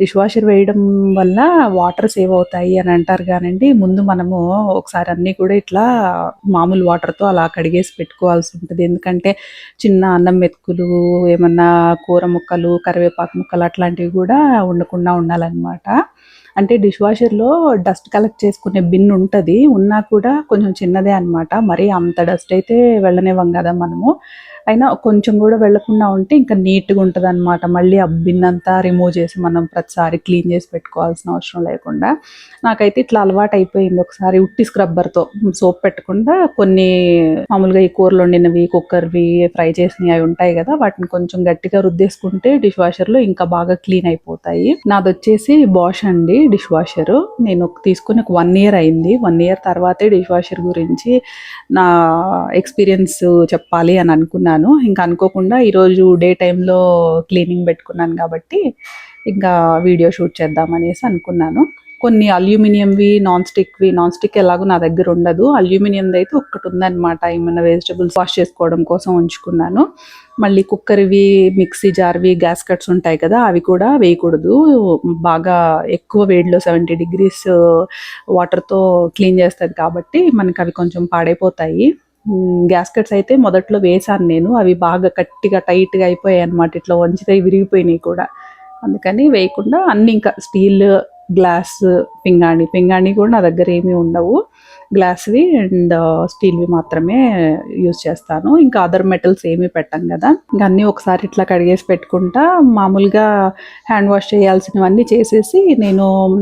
Dish washer వేయడం వల్ల water save అవుతాయి అని అంటారు కానండి, ముందు మనము ఒకసారి అన్నీ కూడా ఇట్లా మామూలు వాటర్తో అలా కడిగేసి పెట్టుకోవాల్సి ఉంటుంది. ఎందుకంటే చిన్న అన్నం మెతుకులు, ఏమన్నా కూర ముక్కలు, కరివేపాకు ముక్కలు అట్లాంటివి కూడా ఉండకుండా ఉండాలన్నమాట. అంటే డిష్ వాషర్‌లో డస్ట్ కలెక్ట్ చేసుకునే బిన్ ఉంటది. ఉన్నా కూడా కొంచెం చిన్నదే అనమాట. మరీ అంత డస్ట్ అయితే వెళ్ళనివ్వం గదా మనము. అయినా కొంచెం గూడా వెళ్ళకుండా ఉంటే ఇంకా నీట్‌గా ఉంటదనమాట. మళ్ళీ ఆ బిన్ అంతా రిమూవ్ చేసి మనం ప్రతిసారి క్లీన్ చేసి పెట్టుకోవాల్సిన అవసరం లేకుండా. నాకైతే ఇట్లా అలవాటయిపోయింది. ఒకసారి ఉట్టి స్క్రబ్బర్‌తో సోప్ పెట్టకుండా కొన్ని మామూలుగా ఈ కూరలు వండినవి, కుక్కర్‌వి, ఫ్రై చేసినవి అవి ఉంటాయి గదా! వాటిని కొంచెం గట్టిగా రుద్దేసుకుంటే డిష్ వాషర్‌లో ఇంకా బాగా క్లీన్ అయిపోతాయి. నాదొచ్చేసి బాష్ అండి డిష్ వాషరు. నేను తీసుకొని ఒక 1 ఇయర్ అయింది. 1 ఇయర్ తర్వాతే డిష్ వాషర్ గురించి నా ఎక్స్‌పీరియన్స్ చెప్పాలి అని అనుకున్నాను. ఇంకా అనుకోకుండా ఈరోజు డే టైమ్‌లో క్లీనింగ్ పెట్టుకున్నాను కాబట్టి, ఇంకా వీడియో షూట్ చేద్దామనేసి అనుకున్నాను. కొన్ని అల్యూమినియంవి, నాన్ స్టిక్ ఎలాగో నా దగ్గర ఉండదు. అల్యూమినియందయితే ఒక్కటుందనమాట. ఏమన్నా వెజిటబుల్స్ వాష్ చేసుకోవడం కోసం ఉంచుకున్నాను. మళ్ళీ కుక్కర్‌వి, మిక్సీ జార్‌వి, గ్యాస్ కట్స్ ఉంటాయి కదా! అవి కూడా వేయకూడదు. బాగా ఎక్కువ వేడిలో 70 డిగ్రీస్ వాటర్‌తో క్లీన్ చేస్తది కాబట్టి మనకవి కొంచెం పాడైపోతాయి. గ్యాస్ కట్స్ అయితే మొదట్లో వేశాను నేను. అవి బాగా గట్టిగా టైట్‌గా అయిపోయాయన్నమాట. ఇట్లా వంచితే విరిగిపోయినాయి కూడా. అందుకని వేయకుండా అన్నీ ఇంకా స్టీల్, గ్లాస్, పింగాణి కూడా నా దగ్గర ఏమీ ఉండవు. గ్లాస్‌వి అండ్ స్టీల్‌వి మాత్రమే యూజ్ చేస్తాను. ఇంకా అదర్ మెటల్స్ ఏమీ పెట్టను కదా! ఇంక అన్నీ ఒకసారి ఇట్లా కడిగేసి పెట్టుకుంటా. మామూలుగా హ్యాండ్ వాష్ చేయాల్సినవన్నీ చేసేసి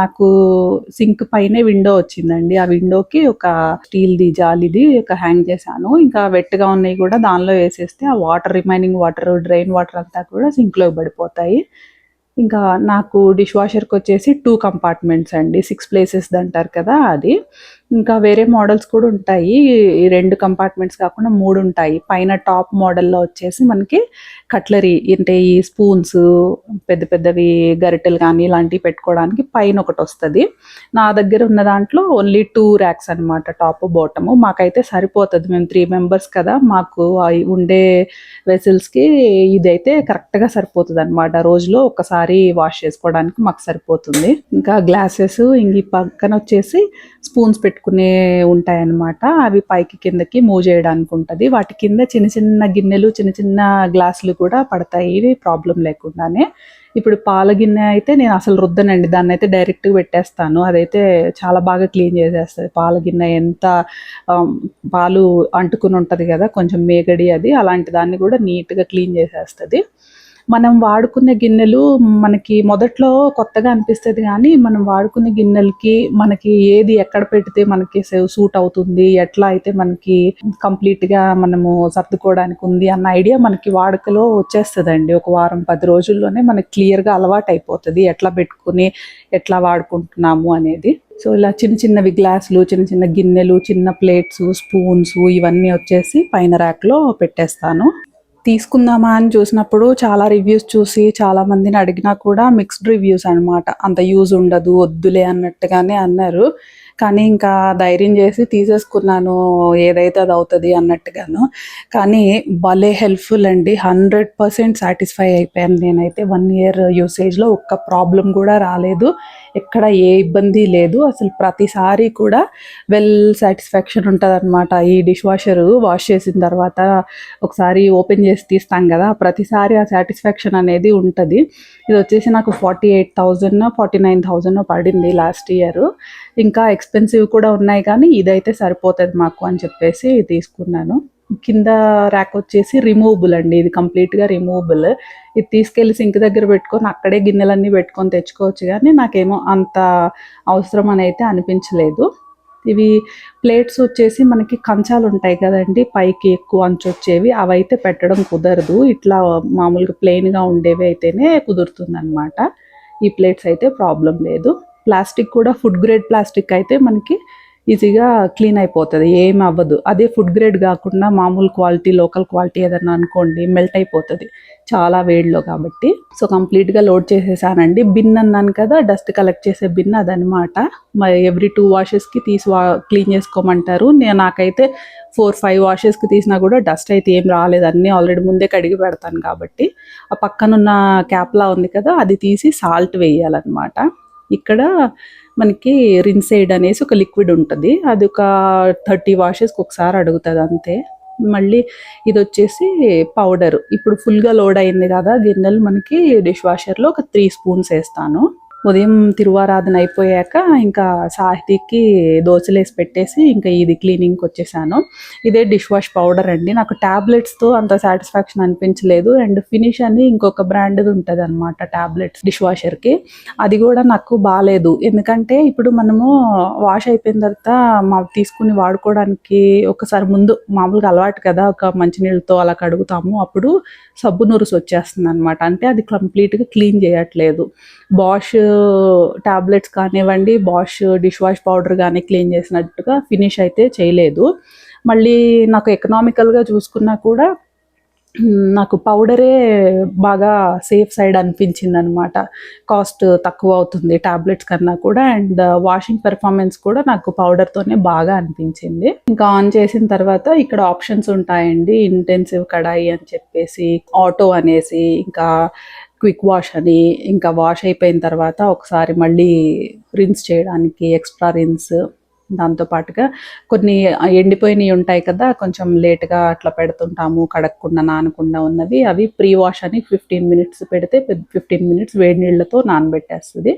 నాకు సింక్ పైనే విండో వచ్చిందండి. ఆ విండోకి ఒక స్టీల్‌ది జాలిది ఒక హ్యాంగ్ చేశాను. ఇంకా వెట్‌గా ఉన్నయి కూడా దానిలో వేసేస్తే ఆ రిమైనింగ్ వాటర్, డ్రైన్ వాటర్ అంతా కూడా సింక్‌లోకి పడిపోతాయి. ఇంకా నాకు డిష్ వాషర్‌కొచ్చేసి 2 కంపార్ట్మెంట్స్ అండి. 6 ప్లేసెస్‌ది అంటారు కదా! అది. ఇంకా వేరే మోడల్స్ కూడా ఉంటాయి. ఈ 2 కంపార్ట్మెంట్స్ కాకుండా 3 ఉంటాయి. పైన టాప్ మోడల్‌లో వచ్చేసి మనకి కట్లరీ అంటే ఈ స్పూన్స్, పెద్ద పెద్దవి గరిటెలు గానీ ఇలాంటివి పెట్టుకోవడానికి పైన ఒకటొస్తది. నా దగ్గర ఉన్న దాంట్లో ఓన్లీ 2 ర్యాక్స్ అనమాట. Top, bottom. మాకైతే సరిపోతది. మేము 3 మెంబర్స్ కదా! మాకు ఉండే వెసల్స్‌కి ఇదైతే కరెక్ట్‌గా సరిపోతదనమాట. రోజులో ఒక్కసారి వాష్ చేసుకోవడానికి మాకు సరిపోతుంది. ఇంకా గ్లాసెస్ ఈ పక్కనొచ్చేసి స్పూన్స్ పెట్టుకునే ఉంటాయన్నమాట. అవి పైకి కిందకి మూవ్ చేయడానికి ఉంటది. వాటి కింద చిన్న చిన్న గిన్నెలు, చిన్న చిన్న గ్లాసులు కూడా పడతాయి. ఇవి ప్రాబ్లమ్ లేకుండానే. ఇప్పుడు పాల గిన్నె అయితే నేను అసలు రుద్దనండి. దాన్నయితే డైరెక్ట్‌గా పెట్టేస్తాను. అదైతే చాలా బాగా క్లీన్ చేసేస్తది. పాల గిన్నె ఎంత ఆహ్, పాలు అంటుకుని ఉంటది గదా! కొంచెం మేగడి అది. అలాంటి దాన్ని కూడా నీట్‌గా క్లీన్ చేసేస్తది. మనం వాడుకునే గిన్నెలు మనకి మొదట్లో కొత్తగా అనిపిస్తది గానీ, మనం వాడుకునే గిన్నెలకి మనకి ఏది ఎక్కడ పెడితే మనకి సూట్ అవుతుంది, ఎట్లా అయితే మనకి కంప్లీట్‌గా మనము సర్దుకోవడానికి ఉంది అన్న ఐడియా మనకి వాడుకలో వచ్చేస్తదండి. ఒక వారం, 10 రోజుల్లోనే మనకి క్లియర్‌గా అలవాటయిపోతది. ఎట్లా పెట్టుకొని, ఎట్లా వాడుకుంటున్నాము అనేది. సో, ఇలా చిన్న చిన్నవి గ్లాసులు, చిన్న చిన్న గిన్నెలు, చిన్న ప్లేట్సు, స్పూన్సు ఇవన్నీ వచ్చేసి పైన ర్యాక్‌లో పెట్టేస్తాను. తీసుకుందామా అని చూసినప్పుడు చాలా రివ్యూస్ చూసి చాలా మందిని అడిగినా కూడా మిక్స్డ్ రివ్యూస్ అనమాట. అంత యూజ్ ఉండదు, వద్దులే అన్నట్టుగానే అన్నారు. కానీ ఇంకా ధైర్యం చేసి తీసేసుకున్నాను. ఏదైతే అది అవుతది అన్నట్టుగాను. కానీ భలే హెల్ప్‌ఫుల్ అండి. 100% సాటిస్ఫై అయిపోయాను నేనైతే. 1 ఇయర్ యూసేజ్‌లో ఒక్క ప్రాబ్లమ్ కూడా రాలేదు. ఎక్కడ ఏ ఇబ్బంది లేదు. అసలు ప్రతిసారి కూడా వెల్ సాటిస్ఫాక్షన్ ఉంటదనమాట. ఈ డిష్ వాషరు వాష్ చేసిన తర్వాత ఒకసారి ఓపెన్ చేసి తీస్తాం కదా! ప్రతిసారి ఆ సాటిస్ఫాక్షన్ అనేది ఉంటది. ఇదొచ్చేసి నాకు 48,000 49,000 పడింది లాస్ట్ ఇయరు. ఇంకా ఎక్స్‌పెన్సివ్ కూడా ఉన్నాయి కానీ ఇదైతే సరిపోతది మాకు అని చెప్పేసి తీసుకున్నాను. కింద ర్యాక్ వచ్చేసి రిమూవబుల్ అండి. ఇది కంప్లీట్‌గా రిమూవబుల్. ఇది తీసుకెళ్ళి సింక్ దగ్గర పెట్టుకొని అక్కడే గిన్నెలన్నీ పెట్టుకొని తెచ్చుకోవచ్చు గానీ, నాకేమో అంత అవసరం అనైతే అనిపించలేదు. ఇవి ప్లేట్స్ వచ్చేసి మనకి కంచాలుంటాయి కదండీ! పైకి ఎక్కువ అంచొచ్చేవి. అవైతే పెట్టడం కుదరదు. ఇట్లా మామూలుగా ప్లెయిన్‌గా ఉండేవి అయితేనే కుదురుతుందనమాట. ఈ ప్లేట్స్ అయితే ప్రాబ్లమ్ లేదు. ప్లాస్టిక్ కూడా ఫుడ్ గ్రేడ్ ప్లాస్టిక్ అయితే మనకి ఈజీగా క్లీన్ అయిపోతుంది, ఏం అవ్వదు. అదే ఫుడ్ గ్రేడ్ కాకుండా మామూలు క్వాలిటీ, లోకల్ క్వాలిటీ ఏదన్నా అనుకోండి మెల్ట్ అయిపోతుంది చాలా వేడిలో కాబట్టి. సో కంప్లీట్గా లోడ్ చేసేసానండి. బిన్ అన్నాను కదా, డస్ట్ కలెక్ట్ చేసే బిన్ అదనమాట. మరి ఎవ్రీ 2 వాషెస్కి తీసి క్లీన్ చేసుకోమంటారు. నాకైతే 4-5 వాషెస్కి తీసినా కూడా డస్ట్ అయితే ఏం రాలేదు, అన్నీ ఆల్రెడీ ముందే కడిగి పెడతాను కాబట్టి. ఆ పక్కనున్న క్యాప్లా ఉంది కదా, అది తీసి సాల్ట్ వేయాలన్నమాట. ఇక్కడ మనకి రిన్సైడ్ అనేసి ఒక లిక్విడ్ ఉంటుంది, అది ఒక 30 వాషెస్కి ఒకసారి అడుగుతుంది అంతే. మళ్ళీ ఇది వచ్చేసి పౌడర్. ఇప్పుడు ఫుల్గా లోడ్ అయింది కదా గిన్నెలు, మనకి డిష్ వాషర్లో ఒక 3 స్పూన్స్ వేస్తాను. ఉదయం తిరువారాధన అయిపోయాక ఇంకా సాహితీకి దోశలేసి పెట్టేసి ఇంకా ఇది క్లీనింగ్కి వచ్చేసాను. ఇదే డిష్ వాష్ పౌడర్ అండి. నాకు ట్యాబ్లెట్స్తో అంత సాటిస్ఫాక్షన్ అనిపించలేదు. అండ్ ఫినిష్ అని ఇంకొక బ్రాండ్ది ఉంటుంది అనమాట ట్యాబ్లెట్స్ డిష్ వాషర్కి, అది కూడా నాకు బాగాలేదు. ఎందుకంటే ఇప్పుడు మనము వాష్ అయిపోయిన తర్వాత తీసుకుని వాడుకోవడానికి ఒకసారి ముందు మామూలుగా అలవాటు కదా, ఒక మంచినీళ్ళతో అలా కడుగుతాము, అప్పుడు సబ్బు నురుసు వచ్చేస్తుంది అనమాట. అంటే అది కంప్లీట్గా క్లీన్ చేయట్లేదు. బాష్ టాబ్లెట్స్ కానివ్వండి, బాష్ డిష్ వాష్ పౌడర్ కానీ క్లీన్ చేసినట్టుగా ఫినిష్ అయితే చేయలేదు. మళ్ళీ నాకు ఎకనామికల్గా చూసుకున్నా కూడా నాకు పౌడరే బాగా సేఫ్ సైడ్ అనిపించింది అనమాట. కాస్ట్ తక్కువ అవుతుంది ట్యాబ్లెట్స్ కన్నా కూడా, అండ్ వాషింగ్ పెర్ఫార్మెన్స్ కూడా నాకు పౌడర్తోనే బాగా అనిపించింది. ఇంకా ఆన్ చేసిన తర్వాత ఇక్కడ ఆప్షన్స్ ఉంటాయండి, ఇంటెన్సివ్ కడాయి అని చెప్పేసి, ఆటో అనేసి, ఇంకా క్విక్ వాష్ అని, ఇంకా వాష్ అయిపోయిన తర్వాత ఒకసారి మళ్ళీ రిన్స్ చేయడానికి ఎక్స్ట్రా రిన్స్, దాంతోపాటుగా కొన్ని ఎండిపోయినవి ఉంటాయి కదా, కొంచెం లేట్గా అట్లా పెడుతుంటాము కడగకుండా నానకుండా ఉన్నవి, అవి ప్రీ వాష్ అని 15 మినిట్స్ పెడితే 15 మినిట్స్ వేడి నీళ్ళతో నానబెట్టేస్తుంది.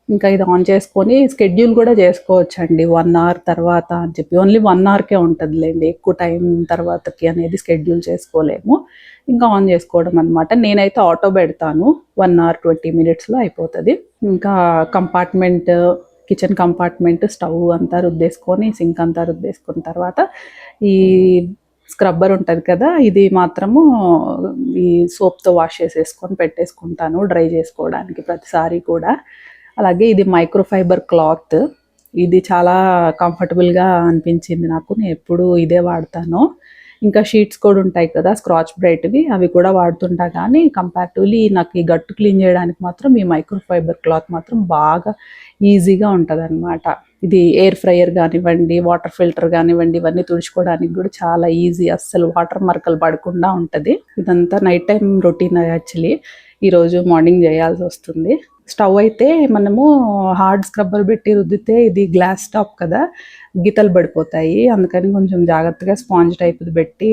ఇంకా ఇది ఆన్ చేసుకొని స్కెడ్యూల్ కూడా చేసుకోవచ్చండి, 1 అవర్ తర్వాత అని చెప్పి. ఓన్లీ 1 అవర్కే ఉంటుందిలేండి, ఎక్కువ టైం తర్వాతకి అనేది స్కెడ్యూల్ చేసుకోలేము. ఇంకా ఆన్ చేసుకోవడం అనమాట. నేనైతే ఆటో పెడతాను, 1 అవర్ 20 మినిట్స్లో అయిపోతుంది. ఇంకా కంపార్ట్మెంట్, కిచెన్ కంపార్ట్మెంట్, స్టవ్ అంతా రుద్దేసుకొని, సింక్ అంతా రుద్దేసుకున్న తర్వాత ఈ స్క్రబ్బర్ ఉంటుంది కదా, ఇది మాత్రము ఈ సోప్తో వాష్ చేసేసుకొని పెట్టేసుకుంటాను డ్రై చేసుకోవడానికి ప్రతిసారి కూడా. అలాగే ఇది మైక్రోఫైబర్ క్లాత్, ఇది చాలా కంఫర్టబుల్గా అనిపించింది నాకు, నేను ఎప్పుడు ఇదే వాడతాను. ఇంకా షీట్స్ కూడా ఉంటాయి కదా స్క్రాచ్ బ్రైట్వి, అవి కూడా వాడుతుంటా. కానీ కంపారిటివ్లీ నాకు ఈ గట్టు క్లీన్ చేయడానికి మాత్రం ఈ మైక్రోఫైబర్ క్లాత్ మాత్రం బాగా ఈజీగా ఉంటుంది అనమాట. ఇది ఎయిర్ ఫ్రైయర్ కానివ్వండి, వాటర్ ఫిల్టర్ కానివ్వండి, ఇవన్నీ తుడుచుకోవడానికి కూడా చాలా ఈజీ, అస్సలు వాటర్ మరకలు పడకుండా ఉంటుంది. ఇదంతా నైట్ టైం రొటీన్ యాక్చువల్లీ, ఈరోజు మార్నింగ్ చేయాల్సి వస్తుంది. స్టవ్ అయితే మనము హార్డ్ స్క్రబ్బర్ పెట్టి రుద్దితే ఇది గ్లాస్ టాప్ కదా, గీతలు పడిపోతాయి. అందుకని కొంచెం జాగ్రత్తగా స్పాంజ్ టైప్ది పెట్టి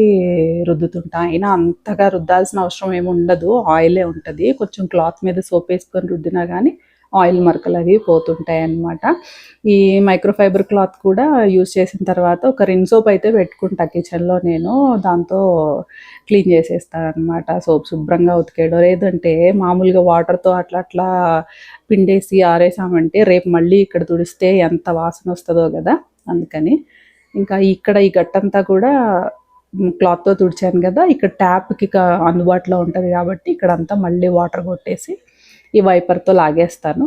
రుద్దుతుంటా. అయినా అంతగా రుద్దాల్సిన అవసరం ఏమి ఉండదు, ఆయిలే ఉంటుంది. కొంచెం క్లాత్ మీద సోప్ వేసుకొని రుద్దినా కానీ ఆయిల్ మరకలు అవి పోతుంటాయి అన్నమాట. ఈ మైక్రోఫైబర్ క్లాత్ కూడా యూజ్ చేసిన తర్వాత ఒక రిన్ సోప్ అయితే పెట్టుకుంటా కిచెన్లో నేను, దాంతో క్లీన్ చేసేస్తాను అనమాట. సోప్ శుభ్రంగా ఉతికేయడం, లేదంటే మామూలుగా వాటర్తో అట్లా అట్లా పిండేసి ఆరేసామంటే రేపు మళ్ళీ ఇక్కడ తుడిస్తే ఎంత వాసన వస్తుందో కదా, అందుకని. ఇంకా ఇక్కడ ఈ గట్టంతా కూడా క్లాత్తో తుడిచాను కదా, ఇక్కడ ట్యాప్కి అందుబాటులో ఉంటుంది కాబట్టి ఇక్కడంతా మళ్ళీ వాటర్ కొట్టేసి ఈ వైపర్తో లాగేస్తాను.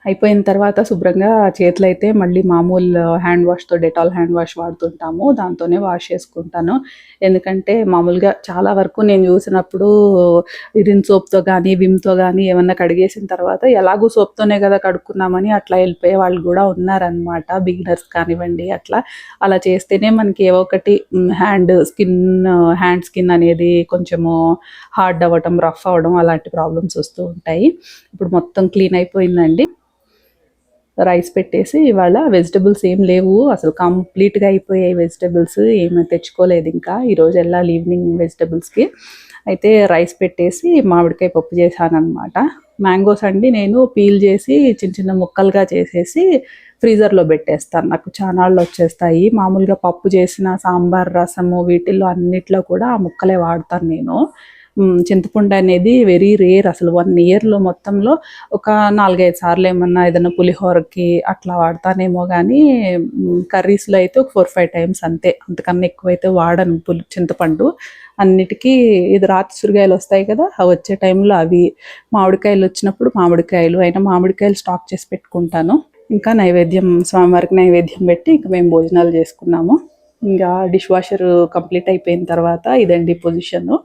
అయిపోయిన తర్వాత శుభ్రంగా చేతులు అయితే మళ్ళీ మామూలు హ్యాండ్ వాష్తో, డెటాల్ హ్యాండ్ వాష్ వాడుతుంటాము, దాంతోనే వాష్ చేసుకుంటాను. ఎందుకంటే మామూలుగా చాలా వరకు నేను చూసినప్పుడు రిన్ సోప్తో కానీ విమ్తో కానీ ఏమన్నా కడిగేసిన తర్వాత ఎలాగూ సోప్తోనే కదా కడుక్కున్నామని అట్లా వెళ్ళిపోయే వాళ్ళు కూడా ఉన్నారనమాట, బిగినర్స్ కానివ్వండి. అలా చేస్తేనే మనకి ఏవో ఒకటి హ్యాండ్ స్కిన్ అనేది కొంచెము హార్డ్ అవ్వడం, రఫ్ అవ్వడం, అలాంటి ప్రాబ్లమ్స్ వస్తూ ఉంటాయి. ఇప్పుడు మొత్తం క్లీన్ అయిపోయిందండి. రైస్ పెట్టేసి ఇవాళ వెజిటబుల్స్ ఏం లేవు, అసలు కంప్లీట్గా అయిపోయాయి వెజిటబుల్స్, ఏమీ తెచ్చుకోలేదు ఇంకా. ఈరోజు వెళ్ళాలి ఈవినింగ్ వెజిటబుల్స్కి. అయితే రైస్ పెట్టేసి మామిడికాయ పప్పు చేశాను అనమాట. మ్యాంగోస్ అండి నేను పీల్ చేసి చిన్న చిన్న ముక్కలుగా చేసేసి ఫ్రీజర్లో పెట్టేస్తాను. నాకు చానాళ్ళు వచ్చేస్తాయి. మామూలుగా పప్పు చేసిన సాంబార్, రసము వీటిల్లో అన్నిట్లో కూడా ఆ ముక్కలే వాడతాను నేను. చింతపండు అనేది వెరీ రేర్ అసలు 1 ఇయర్‌లో మొత్తంలో ఒక 4, 5 సార్లు ఏమన్నా ఏదైనా పులిహోరకి అట్లా వాడతానేమో గానీ కర్రీస్‌లో అయితే ఒక 4, 5 టైమ్స్ అంతే. అంతకన్నా ఎక్కువైతే వాడను చింతపండు. అన్నిటికీ ఇది రాతి చిక్కుడుకాయలు వస్తాయి కదా! అవి వచ్చే టైంలో అవి, మామిడికాయలు వచ్చినప్పుడు మామిడికాయలు, అయినా మామిడికాయలు స్టాక్ చేసి పెట్టుకుంటాను. ఇంకా నైవేద్యం స్వామివారికి నైవేద్యం పెట్టి ఇంక మేము భోజనాలు చేసుకున్నాము. ఇంకా డిష్ వాషర్ కంప్లీట్ అయిపోయిన తర్వాత ఇదండి పొజిషను.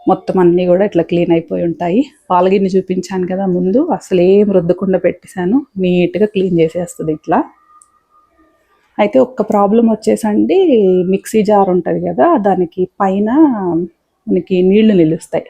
మొత్తం అన్నీ కూడా ఇట్లా క్లీన్ అయిపోయి ఉంటాయి. పాలగిన్ని చూపించాను కదా ముందు, అసలు ఏం రుద్దకుండా పెట్టేశాను. నీట్‌గా క్లీన్ చేసేస్తది ఇట్లా. అయితే ఒక్క ప్రాబ్లమ్ వచ్చేసండి, మిక్సీ జార్ ఉంటుంది కదా, దానికి పైన మనకి నీళ్లు నిలుస్తాయి.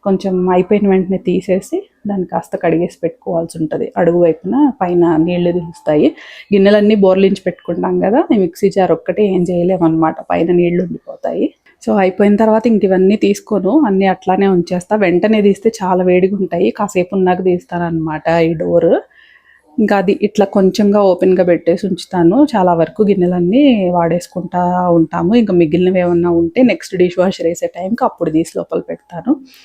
కొంచెం అయిపోయిన వెంటనే తీసేసి దాన్ని కాస్త కడిగేసి పెట్టుకోవాల్సి ఉంటుంది. అడుగు వైపున పైన నీళ్లు నిలుస్తాయి. గిన్నెలన్నీ బోర్లించి పెట్టుకుంటాం కదా, ఈ మిక్సీ జార్ ఒక్కటే ఏం చేయలేమన్నమాట, పైన నీళ్లు ఉండిపోతాయి. సో అయిపోయిన తర్వాత ఇంక ఇవన్నీ తీసుకోను, అన్నీ అట్లానే ఉంచేస్తా. వెంటనే తీస్తే చాలా వేడిగా ఉంటాయి, కాసేపు ఉన్నాక తీస్తానన్నమాట ఈ డోర్. ఇంకా అది ఇట్లా కొంచెంగా ఓపెన్గా పెట్టేసి ఉంచుతాను. చాలా వరకు గిన్నెలన్నీ వాడేసుకుంటా ఉంటాము. ఇంకా మిగిలినవి ఏమన్నా ఉంటే నెక్స్ట్ డిష్ వాషర్ వేసే టైంకి అప్పుడు తీసి లోపల పెడతాను.